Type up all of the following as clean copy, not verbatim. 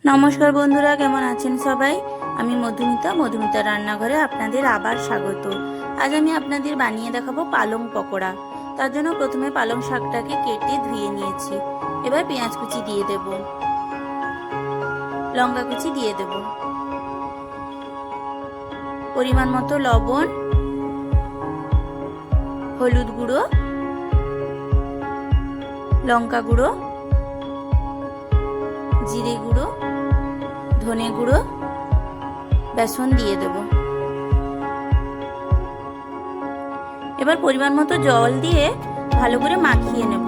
নমস্কার বন্ধুরা, কেমন আছেন সবাই? আমি মধুমিতা রান্নাঘরে আপনাদের আবার স্বাগত। আজ আমি আপনাদের বানিয়ে দেখাবো পালং পকোড়া। তার জন্য প্রথমে পালং শাকটাকে কেটে ধুয়ে নিয়েছি। এবার পেঁয়াজ কুচি দিয়ে দেব, লঙ্কা কুচি দিয়ে দেব, পরিমাণ মতো লবণ, হলুদ গুঁড়ো, লঙ্কা গুঁড়ো, জিরে গুঁড়ো, ধনে গুঁড়ো, বেসন দিয়ে দেব। এবার পরিমাণ মতো জল দিয়ে ভালো করে মাখিয়ে নেব।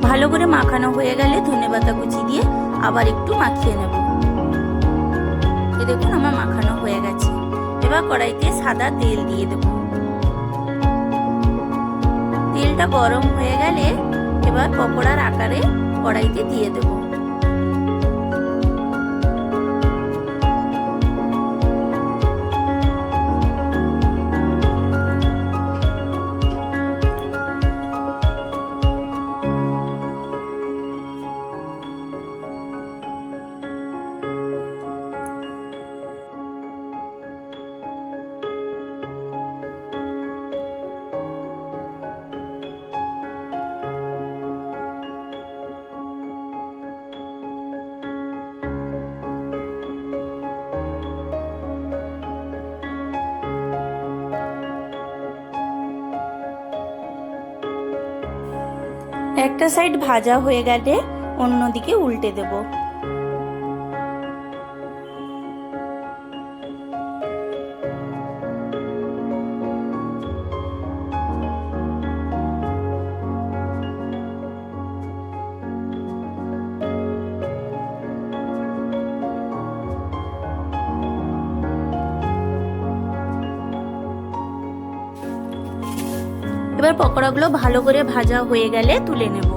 ভালো করে মাখানো হয়ে গেলে ধনেপাতা কুচি দিয়ে আবার একটু মাখিয়ে নেব। এই দেখুন আমার মাখানো হয়ে গেছে। এবার কড়াইতে সাদা তেল দিয়ে দেব। তেলটা গরম হয়ে গেলে এবার পকোড়ার আকারে কড়াইতে দিয়ে দেব। একটা সাইড ভাজা হয়ে গেলে অন্যদিকে উল্টে দেব। এবার পকোড়াগুলো ভালো করে ভাজা হয়ে গেলে তুলে নেব।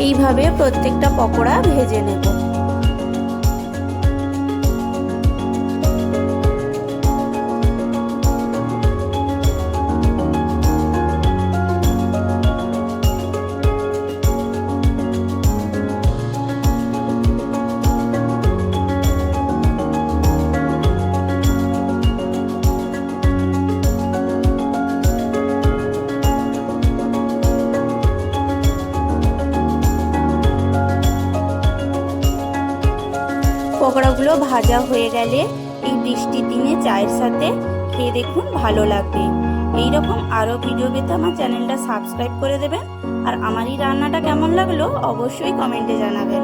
এইভাবে প্রত্যেকটা পকোড়া ভেজে নেব। পকোড়াগুলো ভাজা হয়ে গেলে এই বৃষ্টির দিনে চায়ের সাথে খেয়ে দেখুন, ভালো লাগবে। এইরকম আরও ভিডিও পেতে আমার চ্যানেলটা সাবস্ক্রাইব করে দেবেন। আর আমার এই রান্নাটা কেমন লাগলো অবশ্যই কমেন্টে জানাবেন।